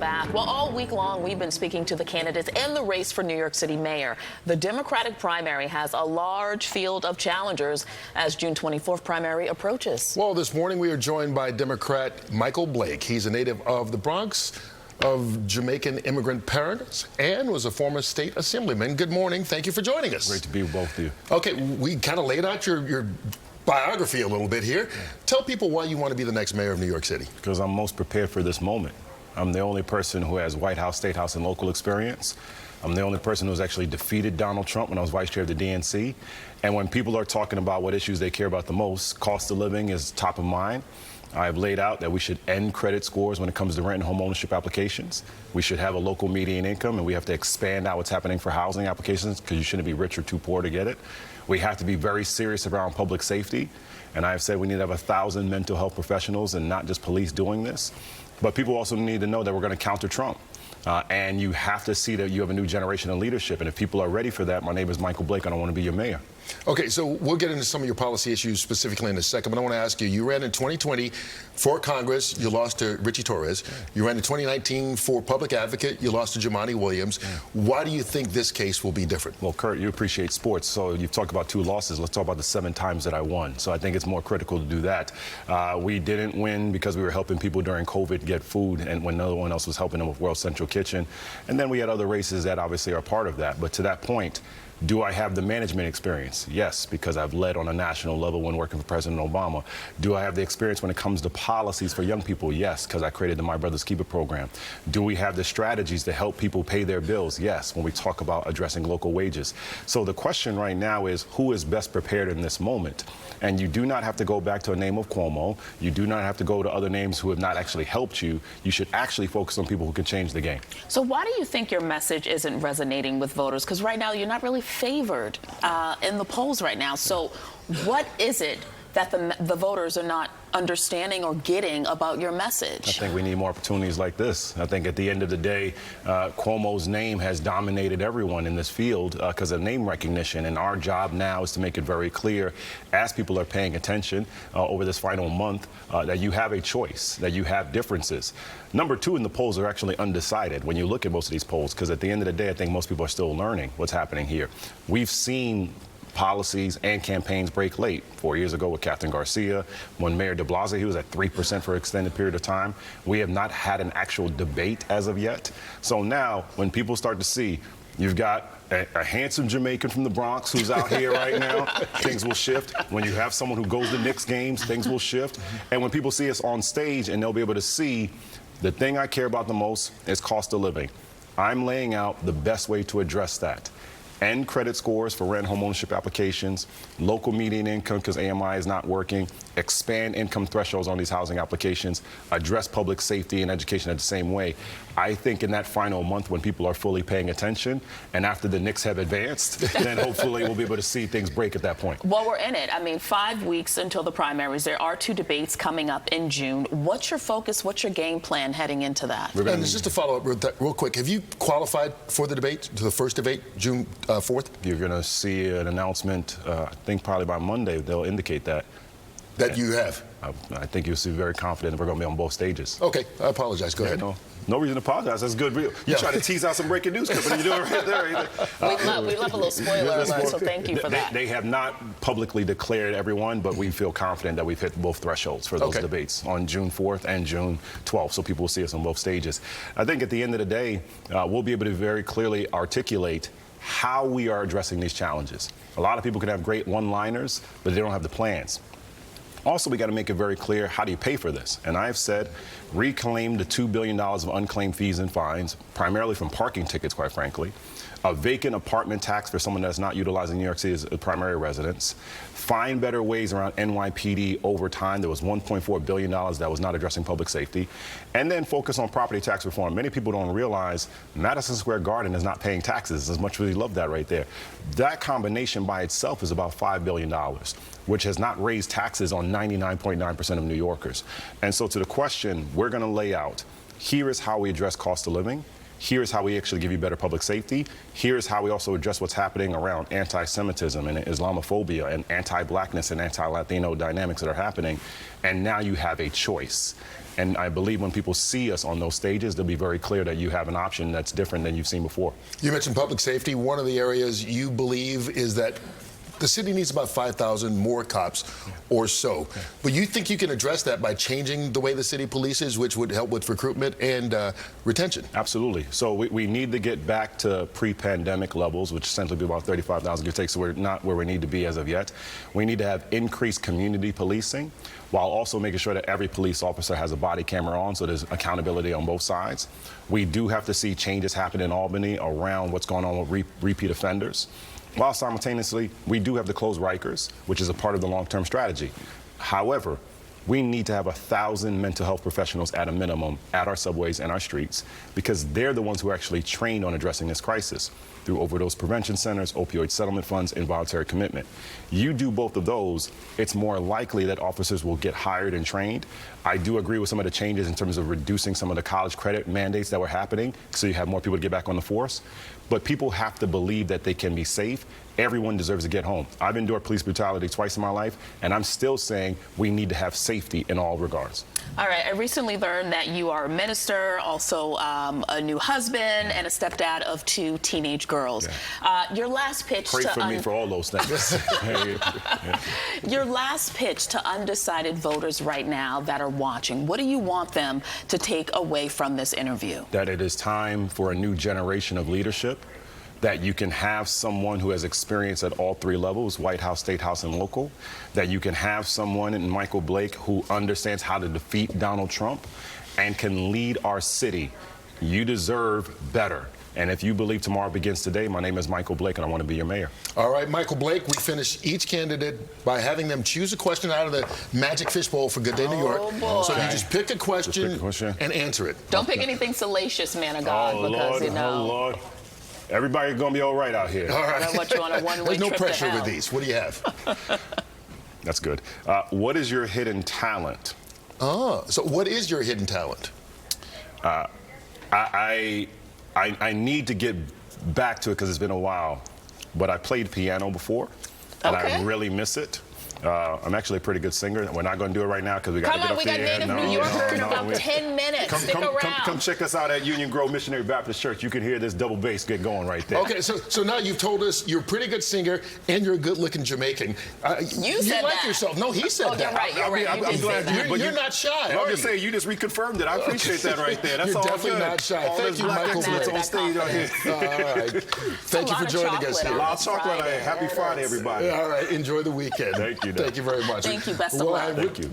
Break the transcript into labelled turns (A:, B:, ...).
A: back. Well, all week long, we've been speaking to the candidates in the race for New York City mayor. The Democratic primary has a large field of challengers as June 24th primary approaches.
B: Well, this morning we are joined by Democrat Michael Blake. He's a native of the Bronx, of Jamaican immigrant parents, and was a former state assemblyman. Good morning. Thank you for joining us.
C: Great to be with both of you.
B: Okay, we kind of laid out your biography a little bit here. Tell people why you want to be the next mayor of New York City.
C: Because I'm most prepared for this moment. I'm the only person who has White House, State House, and local experience. I'm the only person who's actually defeated Donald Trump when I was vice chair of the DNC. And when people are talking about what issues they care about the most, cost of living is top of mind. I've laid out that we should end credit scores when it comes to rent and home ownership applications. We should have a local median income, and we have to expand out what's happening for housing applications because you shouldn't be rich or too poor to get it. We have to be very serious around public safety, and I've said we need to have 1,000 mental health professionals and not just police doing this. But people also need to know that we're going to counter Trump. And you have to see that you have a new generation of leadership. And if people are ready for that, my name is Michael Blake, and I want to be your mayor.
B: Okay, so we'll get into some of your policy issues specifically in a second, but I want to ask you, you ran in 2020 for Congress, you lost to Richie Torres. You ran in 2019 for public advocate, you lost to Jumaane Williams. Why do you think this case will be different?
C: Well, Kurt, you appreciate sports, so you've talked about 2 losses. Let's talk about the 7 times that I won. So I think it's more critical to do that. We didn't win because we were helping people during COVID get food and when no one else was helping them with World Central Kitchen. And then we had other races that obviously are part of that. But to that point, do I have the management experience? Yes, because I've led on a national level when working for President Obama. Do I have the experience when it comes to policies for young people? Yes, because I created the My Brother's Keeper program. Do we have the strategies to help people pay their bills? Yes, when we talk about addressing local wages. So the question right now is who is best prepared in this moment? And you do not have to go back to a name of Cuomo. You do not have to go to other names who have not actually helped you. You should actually focus on people who can change the game.
A: So why do you think your message isn't resonating with voters? Because right now you're not really favored in the polls right now. So what is it that the voters are not understanding or getting about your message?
C: I think we need more opportunities like this. I think at the end of the day, Cuomo's name has dominated everyone in this field because of name recognition. And our job now is to make it very clear, as people are paying attention over this final month, that you have a choice, that you have differences. Number 2 in the polls are actually undecided when you look at most of these polls, because at the end of the day, I think most people are still learning what's happening here. We've seen policies and campaigns break late. 4 years ago with Catherine Garcia, when Mayor de Blasio, he was at 3% for an extended period of time. We have not had an actual debate as of yet. So now, when people start to see you've got a handsome Jamaican from the Bronx who's out here right now, things will shift. When you have someone who goes to Knicks games, things will shift. And when people see us on stage and they'll be able to see the thing I care about the most is cost of living. I'm laying out the best way to address that. End credit scores for rent and home ownership applications, local median income because AMI is not working, expand income thresholds on these housing applications, address public safety and education in the same way. I think in that final month when people are fully paying attention and after the Knicks have advanced, then hopefully we'll be able to see things break at that point.
A: Well, we're in it. I mean, 5 weeks until the primaries. There are 2 debates coming up in June. What's your focus? What's your game plan heading into that?
B: And just to follow up real quick, have you qualified for the debate, to the first debate, June 4th?
C: You're going to see an announcement, I think probably by Monday, they'll indicate that.
B: That you have?
C: I think you'll see very confident that we're going to be on both stages.
B: Okay, I apologize. Go ahead.
C: No reason to apologize. That's good. You try to tease out some breaking news, but you're doing it right there.
A: We love a little spoiler alert, so thank you for that.
C: They have not publicly declared everyone, but we feel confident that we've hit both thresholds for those debates on June 4th and June 12th, so people will see us on both stages. I think at the end of the day, we'll be able to very clearly articulate how we are addressing these challenges. A lot of people can have great one-liners, but they don't have the plans. Also, we got to make it very clear, how do you pay for this? And I've said, reclaim the $2 billion of unclaimed fees and fines, primarily from parking tickets, quite frankly. A vacant apartment tax for someone that's not utilizing New York City as a primary residence. Find better ways around NYPD over time. There was $1.4 billion that was not addressing public safety. And then focus on property tax reform. Many people don't realize Madison Square Garden is not paying taxes, as much as we love that right there. That combination by itself is about $5 billion, which has not raised taxes on 99.9% of New Yorkers. And so to the question we're going to lay out, here is how we address cost of living. Here's how we actually give you better public safety. Here's how we also address what's happening around anti-Semitism and Islamophobia and anti-blackness and anti-Latino dynamics that are happening. And now you have a choice. And I believe when people see us on those stages, they'll be very clear that you have an option that's different than you've seen before.
B: You mentioned public safety. One of the areas you believe is that the city needs about 5,000 more cops or so. But you think you can address that by changing the way the city polices, which would help with recruitment and retention?
C: Absolutely. So we need to get back to pre-pandemic levels, which essentially be about 35,000 give or take, so we're not where we need to be as of yet. We need to have increased community policing while also making sure that every police officer has a body camera on, so there's accountability on both sides. We do have to see changes happen in Albany around what's going on with repeat offenders. While simultaneously, we do have to close Rikers, which is a part of the long-term strategy. However, we need to have 1,000 mental health professionals at a minimum at our subways and our streets, because they're the ones who are actually trained on addressing this crisis through overdose prevention centers, opioid settlement funds, and voluntary commitment. You do both of those, it's more likely that officers will get hired and trained. I do agree with some of the changes in terms of reducing some of the college credit mandates that were happening, so you have more people to get back on the force. But people have to believe that they can be safe. Everyone deserves to get home. I've endured police brutality twice in my life, and I'm still saying we need to have safety in all regards.
A: All right, I recently learned that you are a minister, also a new husband, and a stepdad of 2 teenage girls.
C: Yeah.
A: Your last pitch
C: Pray for me for all those things.
A: Your last pitch to undecided voters right now that are watching, what do you want them to take away from this interview?
C: That it is time for a new generation of leadership, that you can have someone who has experience at all 3 levels, White House, State House, and local, that you can have someone in Michael Blake who understands how to defeat Donald Trump and can lead our city. You deserve better. And if you believe tomorrow begins today, my name is Michael Blake, and I want to be your mayor.
B: All right, Michael Blake, we finish each candidate by having them choose a question out of the magic fishbowl for Good Day New York.
A: Boy.
B: So you just pick a question and answer it.
A: Don't pick anything salacious, man of God,
C: Oh,
A: because,
C: Lord,
A: you know.
C: oh, Lord. Everybody's going to be all right out here.
B: All right.
A: I want you on a one-way
B: There's no
A: trip to
B: pressure
A: hell.
B: with these. What do you have?
C: That's good. What is your hidden talent?
B: So what is your hidden talent?
C: I need to get back to it because it's been a while, but I played piano before, and
A: Okay.
C: I really miss it. I'm actually a pretty good singer. We're not going to do it right now because we got to
A: Come
C: get
A: on,
C: up
A: we got
C: there.
A: Native New Yorker in about 10 minutes. Stick around.
C: Come check us out at Union Grove Missionary Baptist Church. You can hear this double bass get going right there.
B: Okay, so now you've told us you're a pretty good singer and you're a good-looking Jamaican.
A: You said
B: like
A: that.
B: yourself. No, he said
A: Oh,
B: that.
A: you're right. You're right. You did say that.
B: You're not shy.
C: I'm
B: are
C: just
B: you?
C: saying, you just reconfirmed it. I appreciate that right there. That's
B: You're
C: all
B: definitely
C: good.
B: not shy.
C: All
B: Thank
C: this
B: you,
C: black
B: Michael
C: excellence
B: Blake.
C: on stage out here.
B: All right. Thank you for joining us here.
C: A lot of chocolate.
A: Friday.
C: Happy Friday, everybody.
B: All right. Enjoy the weekend.
C: Thank you.
B: Thank you very much.
A: Thank you. Best of luck.
C: Thank you.